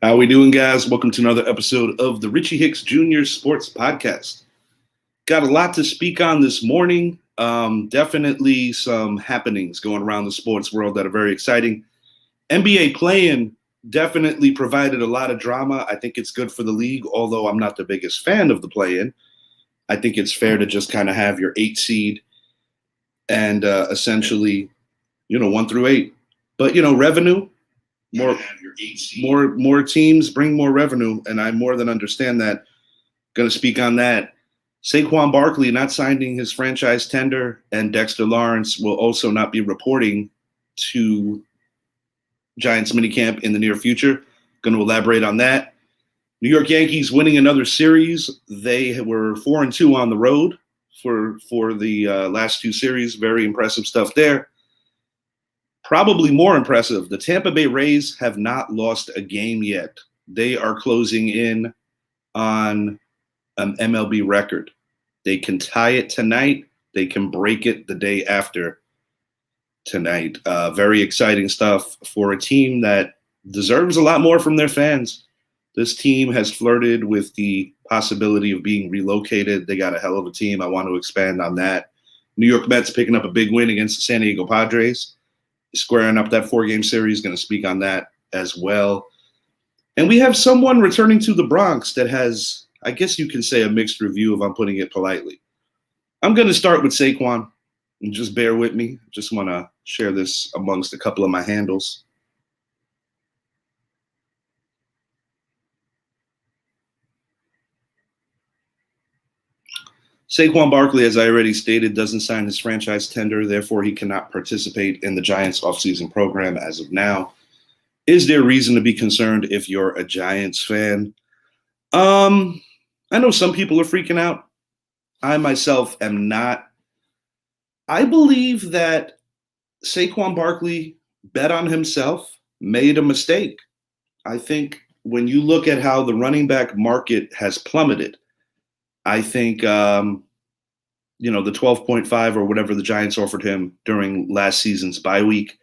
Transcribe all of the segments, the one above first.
How we doing, guys? Welcome to another episode of the Richie Hicks Jr. Sports Podcast. Got a lot to speak on this morning. Definitely some happenings going around the sports world that are very exciting. NBA play-in definitely provided a lot of drama. I think it's good for the league, although I'm not the biggest fan of the play-in. I think it's fair to just kind of have your 8 seed and essentially, 1 through 8. But, revenue. More teams bring more revenue, and I more than understand that. Going to speak on that. Saquon Barkley not signing his franchise tender, and Dexter Lawrence will also not be reporting to Giants minicamp in the near future. Going to elaborate on that. New York Yankees winning another series. They were 4-2 on the road for the last 2 series. Very impressive stuff there. Probably more impressive, the Tampa Bay Rays have not lost a game yet. They are closing in on an MLB record. They can tie it tonight. They can break it the day after tonight. Very exciting stuff for a team that deserves a lot more from their fans. This team has flirted with the possibility of being relocated. They got a hell of a team. I want to expand on that. New York Mets picking up a big win against the San Diego Padres. Squaring up that 4-game series, going to speak on that as well. And we have someone returning to the Bronx that has, I guess you can say, a mixed review if I'm putting it politely. I'm going to start with Saquon, and just bear with me. Just want to share this amongst a couple of my handles. Saquon Barkley, as I already stated, doesn't sign his franchise tender. Therefore, he cannot participate in the Giants offseason program as of now. Is there reason to be concerned if you're a Giants fan? I know some people are freaking out. I myself am not. I believe that Saquon Barkley bet on himself, made a mistake. I think when you look at how the running back market has plummeted, I think, the 12.5 or whatever the Giants offered him during last season's bye week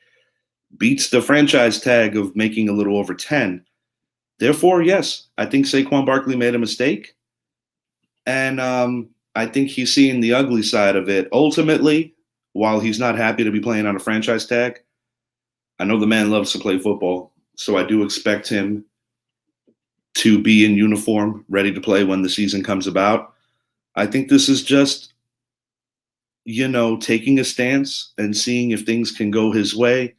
beats the franchise tag of making a little over 10. Therefore, yes, I think Saquon Barkley made a mistake. And I think he's seeing the ugly side of it. Ultimately, while he's not happy to be playing on a franchise tag, I know the man loves to play football. So I do expect him to be in uniform, ready to play when the season comes about. I think this is just, taking a stance and seeing if things can go his way.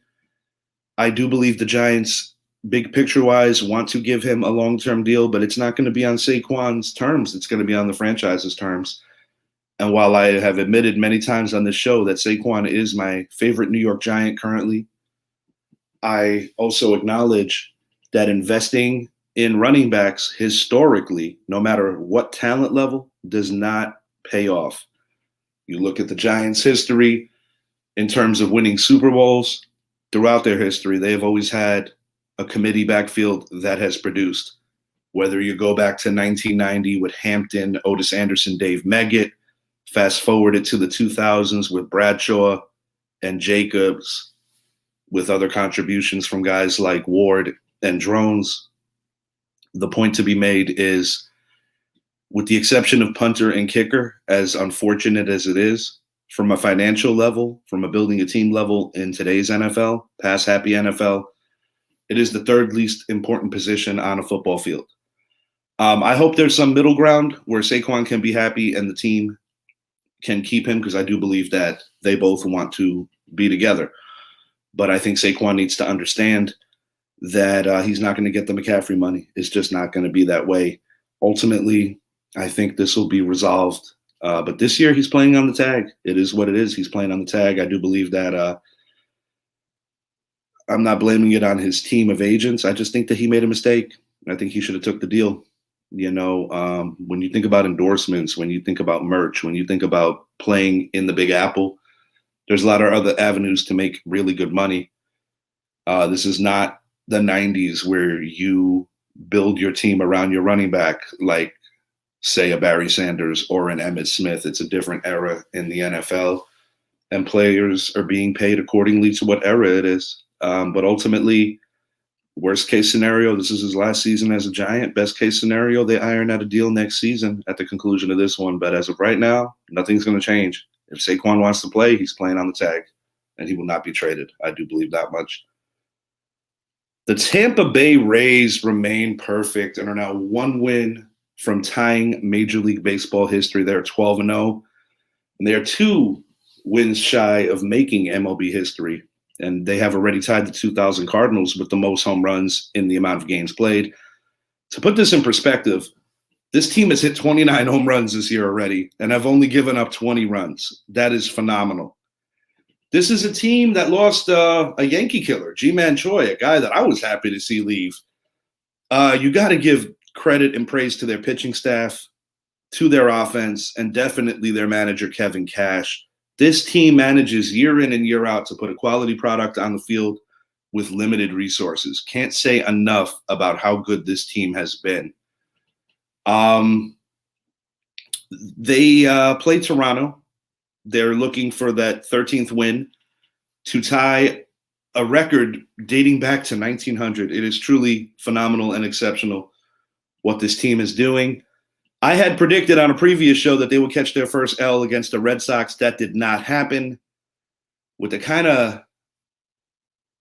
I do believe the Giants, big picture-wise, want to give him a long-term deal, but it's not going to be on Saquon's terms. It's going to be on the franchise's terms. And while I have admitted many times on this show that Saquon is my favorite New York Giant currently, I also acknowledge that investing in running backs historically, no matter what talent level, does not pay off. You look at the Giants' history in terms of winning Super Bowls. Throughout their history, they have always had a committee backfield that has produced. Whether you go back to 1990 with Hampton, Otis Anderson, Dave Meggett, fast forward it to the 2000s with Bradshaw and Jacobs, with other contributions from guys like Ward and Drones. The point to be made is, with the exception of punter and kicker, as unfortunate as it is, from a financial level, from a building a team level in today's NFL, pass-happy NFL, it is the third least important position on a football field. I hope there's some middle ground where Saquon can be happy and the team can keep him, because I do believe that they both want to be together. But I think Saquon needs to understand that he's not going to get the McCaffrey money. It's just not going to be that way. Ultimately, I think this will be resolved. But this year he's playing on the tag. It is what it is. He's playing on the tag. I do believe that I'm not blaming it on his team of agents. I just think that he made a mistake. I think he should have took the deal. When you think about endorsements, when you think about merch, when you think about playing in the Big Apple, there's a lot of other avenues to make really good money. This is not the 90s where you build your team around your running back like, say, a Barry Sanders or an Emmitt Smith. It's a different era in the NFL, and players are being paid accordingly to what era it is. But ultimately, Worst case scenario, this is his last season as a Giant. Best case scenario, they iron out a deal next season at the conclusion of this one. But as of right now, nothing's going to change. If Saquon wants to play, he's playing on the tag, and he will not be traded. I do believe that much. The Tampa Bay Rays remain perfect and are now one win from tying Major League Baseball history. They're 12-0, and they are 2 wins shy of making MLB history. And they have already tied the 2000 Cardinals with the most home runs in the amount of games played. To put this in perspective, this team has hit 29 home runs this year already, and have only given up 20 runs. That is phenomenal. This is a team that lost a Yankee killer, G-Man Choi, a guy that I was happy to see leave. You got to give credit and praise to their pitching staff, to their offense, and definitely their manager, Kevin Cash. This team manages year in and year out to put a quality product on the field with limited resources. Can't say enough about how good this team has been. They play Toronto. They're looking for that 13th win to tie a record dating back to 1900. It is truly phenomenal and exceptional what this team is doing. I had predicted on a previous show that they would catch their first L against the Red Sox. That did not happen. With the kind of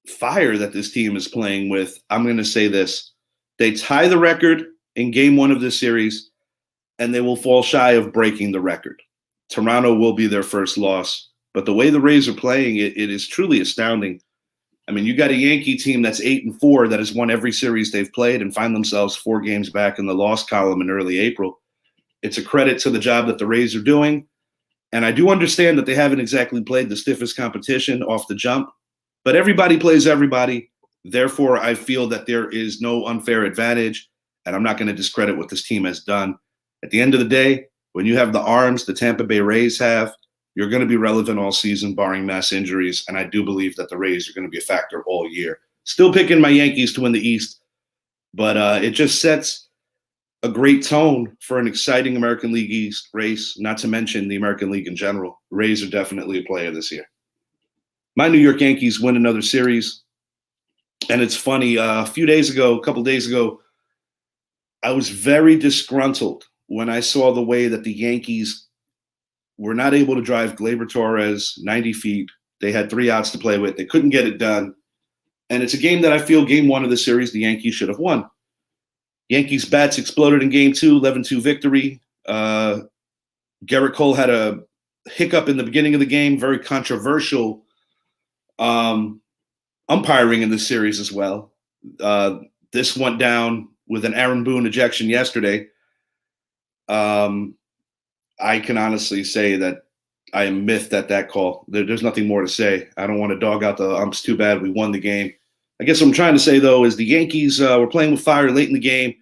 fire that this team is playing with, I'm going to say this. They tie the record in game 1 of this series, and they will fall shy of breaking the record. Toronto will be their first loss. But the way the Rays are playing, it is truly astounding. I mean, you got a Yankee team that's 8-4 that has won every series they've played and find themselves 4 games back in the loss column in early April. It's a credit to the job that the Rays are doing. And I do understand that they haven't exactly played the stiffest competition off the jump, but everybody plays everybody. Therefore, I feel that there is no unfair advantage, and I'm not going to discredit what this team has done. At the end of the day, when you have the arms the Tampa Bay Rays have, you're going to be relevant all season, barring mass injuries, and I do believe that the Rays are going to be a factor all year. Still picking my Yankees to win the East, but it just sets a great tone for an exciting American League East race, not to mention the American League in general. Rays are definitely a player this year. My New York Yankees win another series, and it's funny. A couple days ago, I was very disgruntled when I saw the way that the Yankees were not able to drive Gleyber Torres 90 feet. They had 3 outs to play with. They couldn't get it done. And it's a game that I feel game 1 of the series, the Yankees should have won. Yankees bats exploded in game 2, 11-2 victory. Garrett Cole had a hiccup in the beginning of the game, very controversial umpiring in this series as well. This went down with an Aaron Boone ejection yesterday. I can honestly say that I am miffed at that call. There's nothing more to say. I don't want to dog out the umps too bad. We won the game. I guess what I'm trying to say, though, is the Yankees were playing with fire late in the game,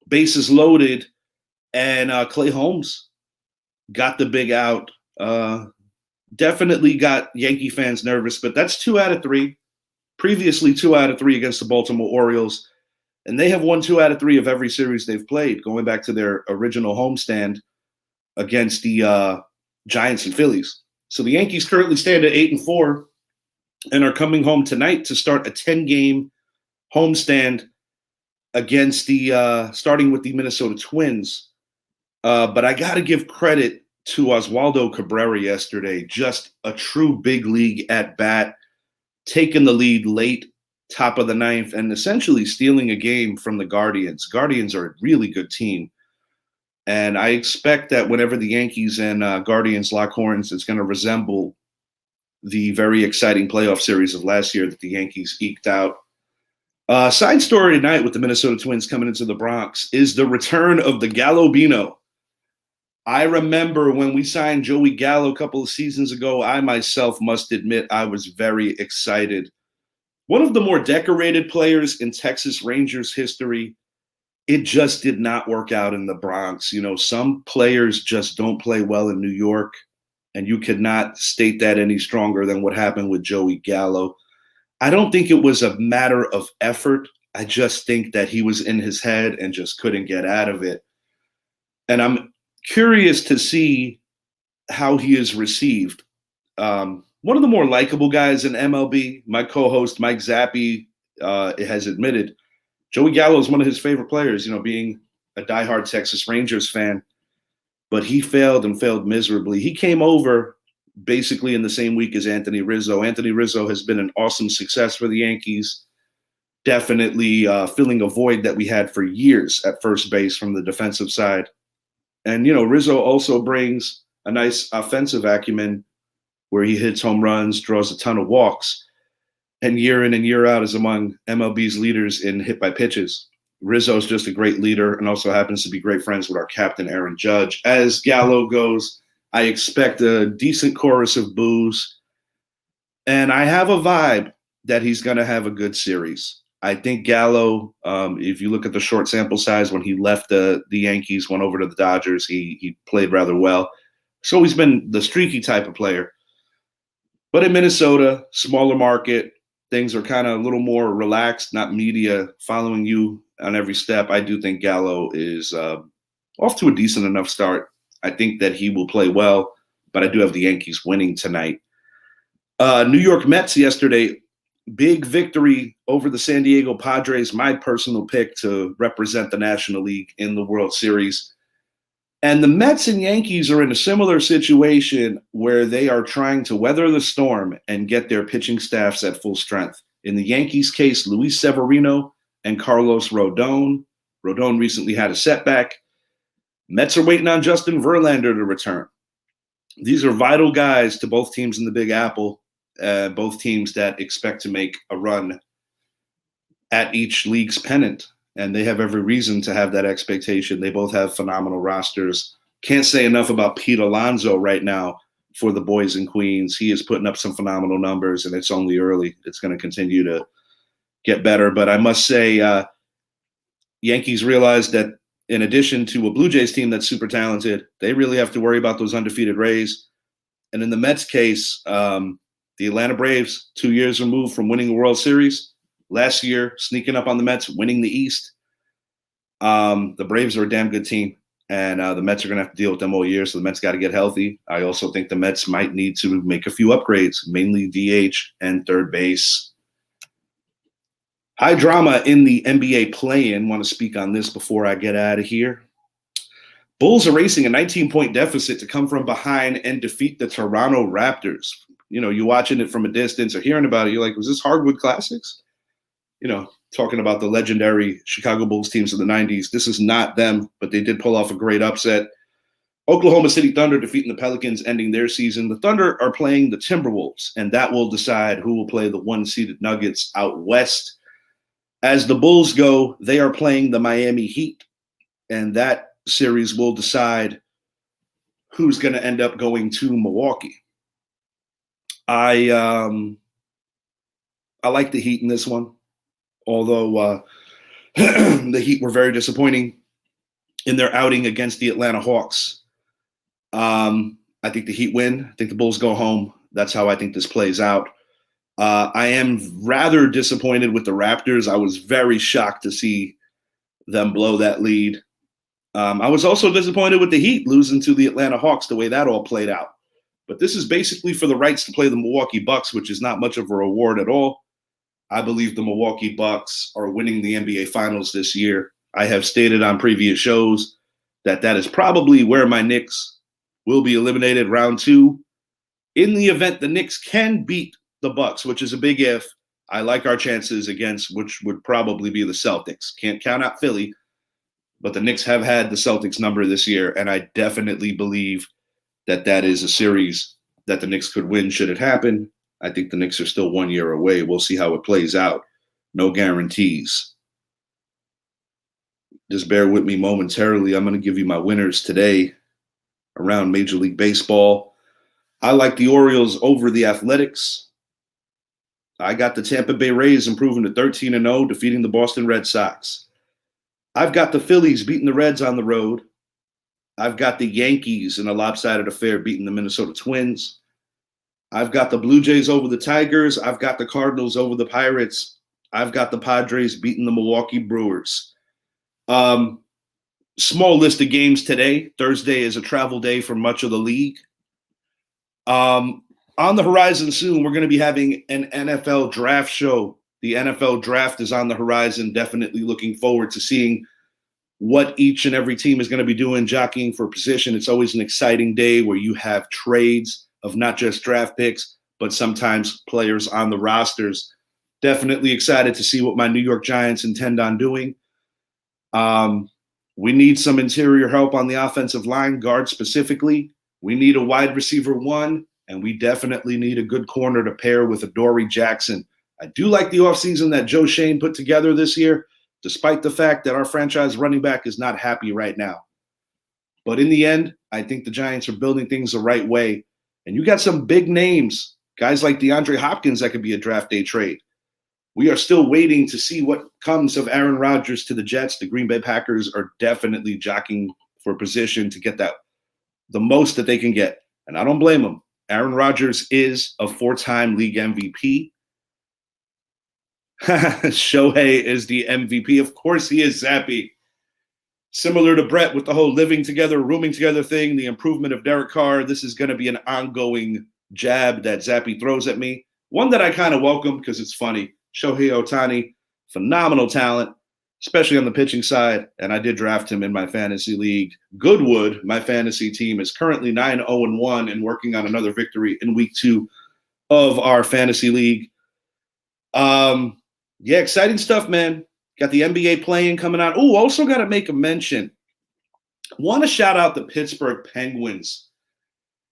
bases loaded, and Clay Holmes got the big out. Definitely got Yankee fans nervous, but that's 2 out of 3. Previously, 2 out of 3 against the Baltimore Orioles, and they have won 2 out of 3 of every series they've played, going back to their original homestand against the Giants and Phillies. So the Yankees currently stand at 8-4 and are coming home tonight to start a 10-game homestand against the starting with the Minnesota Twins. But I got to give credit to Oswaldo Cabrera yesterday. Just a true big league at bat, taking the lead late, top of the 9th, and essentially stealing a game from the Guardians. Guardians are a really good team. And I expect that whenever the Yankees and Guardians lock horns, it's going to resemble the very exciting playoff series of last year that the Yankees eked out. Side story tonight with the Minnesota Twins coming into the Bronx is the return of the Gallo-Bino. I remember when we signed Joey Gallo a couple of seasons ago, I myself must admit I was very excited. One of the more decorated players in Texas Rangers history. It just did not work out in the Bronx. You know, some players just don't play well in New York, and you could not state that any stronger than what happened with Joey Gallo. I don't think it was a matter of effort. I just think that he was in his head and just couldn't get out of it. And I'm curious to see how he is received. One of the more likable guys in MLB, my co-host Mike Zappi, has admitted. Joey Gallo is one of his favorite players, being a diehard Texas Rangers fan, but he failed and failed miserably. He came over basically in the same week as Anthony Rizzo. Anthony Rizzo has been an awesome success for the Yankees, definitely filling a void that we had for years at first base from the defensive side. And, Rizzo also brings a nice offensive acumen where he hits home runs, draws a ton of walks, and year in and year out is among MLB's leaders in hit by pitches. Rizzo's just a great leader and also happens to be great friends with our captain, Aaron Judge. As Gallo goes, I expect a decent chorus of boos, and I have a vibe that he's going to have a good series. I think Gallo, if you look at the short sample size, when he left the Yankees, went over to the Dodgers, he played rather well. So he's been the streaky type of player. But in Minnesota, smaller market, things are kind of a little more relaxed, not media following you on every step. I do think Gallo is off to a decent enough start. I think that he will play well, but I do have the Yankees winning tonight. New York Mets yesterday, big victory over the San Diego Padres, my personal pick to represent the National League in the World Series. And the Mets and Yankees are in a similar situation where they are trying to weather the storm and get their pitching staffs at full strength. In the Yankees' case, Luis Severino and Carlos Rodon. Rodon recently had a setback. Mets are waiting on Justin Verlander to return. These are vital guys to both teams in the Big Apple. Both teams that expect to make a run at each league's pennant, and they have every reason to have that expectation. They both have phenomenal rosters. Can't say enough about Pete Alonso right now for the boys and queens. He is putting up some phenomenal numbers, and it's only early. It's going to continue to get better. But I must say, Yankees realize that in addition to a Blue Jays team that's super talented, they really have to worry about those undefeated Rays. And in the Mets case, the Atlanta Braves, 2 years removed from winning the World Series. Last year, sneaking up on the Mets, winning the East. The Braves are a damn good team, and the Mets are going to have to deal with them all year, so the Mets got to get healthy. I also think the Mets might need to make a few upgrades, mainly DH and third base. High drama in the NBA play-in. Want to speak on this before I get out of here. Bulls are racing a 19-point deficit to come from behind and defeat the Toronto Raptors. You're watching it from a distance or hearing about it, you're like, was this Hardwood Classics? Talking about the legendary Chicago Bulls teams of the 90s. This is not them, but they did pull off a great upset. Oklahoma City Thunder defeating the Pelicans, ending their season. The Thunder are playing the Timberwolves, and that will decide who will play the one-seeded Nuggets out west. As the Bulls go, they are playing the Miami Heat, and that series will decide who's going to end up going to Milwaukee. I like the Heat in this one, although the Heat were very disappointing in their outing against the Atlanta Hawks. I think the Heat win. I think the Bulls go home. That's how I think this plays out. I am rather disappointed with the Raptors. I was very shocked to see them blow that lead. I was also disappointed with the Heat losing to the Atlanta Hawks, the way that all played out. But this is basically for the rights to play the Milwaukee Bucks, which is not much of a reward at all. I believe the Milwaukee Bucks are winning the NBA Finals this year. I have stated on previous shows that is probably where my Knicks will be eliminated round 2. In the event the Knicks can beat the Bucks, which is a big if, I like our chances against which would probably be the Celtics. Can't count out Philly, but the Knicks have had the Celtics number this year, and I definitely believe that is a series that the Knicks could win should it happen. I think the Knicks are still 1 year away. We'll see how it plays out. No guarantees. Just bear with me momentarily. I'm going to give you my winners today around Major League Baseball. I like the Orioles over the Athletics. I got the Tampa Bay Rays improving to 13-0, defeating the Boston Red Sox. I've got the Phillies beating the Reds on the road. I've got the Yankees in a lopsided affair beating the Minnesota Twins. I've got the Blue Jays over the Tigers. I've got the Cardinals over the Pirates. I've got the Padres beating the Milwaukee Brewers. Small list of games today. Thursday is a travel day for much of the league. On the horizon soon, we're going to be having an NFL draft show The NFL draft is on the horizon. Definitely looking forward to seeing what each and every team is going to be doing, jockeying for position. It's always an exciting day where you have trades of not just draft picks, but sometimes players on the rosters. Definitely excited to see what my New York Giants intend on doing. We need some interior help on the offensive line, guard specifically. We need a wide receiver one, and we definitely need a good corner to pair with Adoree Jackson. I do like the offseason that Joe Schoen put together this year, despite the fact that our franchise running back is not happy right now. But in the end, I think the Giants are building things the right way. And you got some big names, guys like DeAndre Hopkins that could be a draft day trade. We are still waiting to see what comes of Aaron Rodgers to the Jets. The Green Bay Packers are definitely jockeying for position to get that the most that they can get. And I don't blame them. Aaron Rodgers is a 4-time league MVP. Shohei is the MVP. Of course he is, Zappy. Similar to Brett with the whole living together, rooming together thing, the improvement of Derek Carr, this is going to be an ongoing jab that Zappy throws at me. One that I kind of welcome because it's funny. Shohei Ohtani, phenomenal talent, especially on the pitching side, and I did draft him in my fantasy league. Goodwood, my fantasy team, is currently 9-0-1 and working on another victory in week 2 of our fantasy league. Yeah, exciting stuff, man. Got the NBA playing coming out. Oh, also got to make a mention. Want to shout out the Pittsburgh Penguins.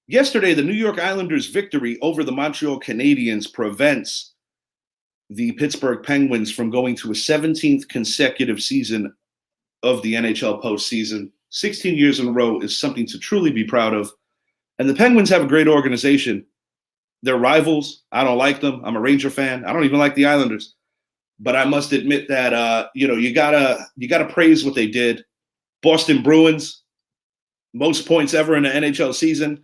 Yesterday, the New York Islanders' victory over the Montreal Canadiens prevents the Pittsburgh Penguins from going to a 17th consecutive season of the NHL postseason. 16 years in a row is something to truly be proud of. And the Penguins have a great organization. They're rivals. I don't like them. I'm a Ranger fan. I don't even like the Islanders. But I must admit that you gotta praise what they did. Boston Bruins, most points ever in an NHL season.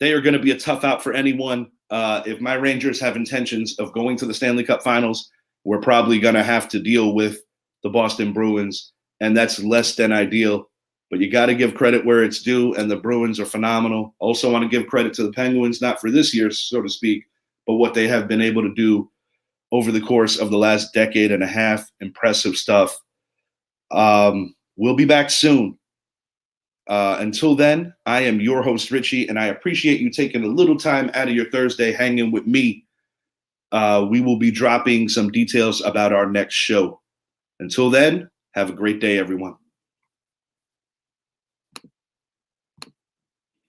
They are going to be a tough out for anyone. If my Rangers have intentions of going to the Stanley Cup Finals, we're probably going to have to deal with the Boston Bruins, and that's less than ideal. But you got to give credit where it's due, and the Bruins are phenomenal. Also want to give credit to the Penguins, not for this year, so to speak, but what they have been able to do over the course of the last decade and a half. Impressive stuff. We'll be back soon. Until then, I am your host, Richie, and I appreciate you taking a little time out of your Thursday hanging with me. We will be dropping some details about our next show. Until then, have a great day, everyone.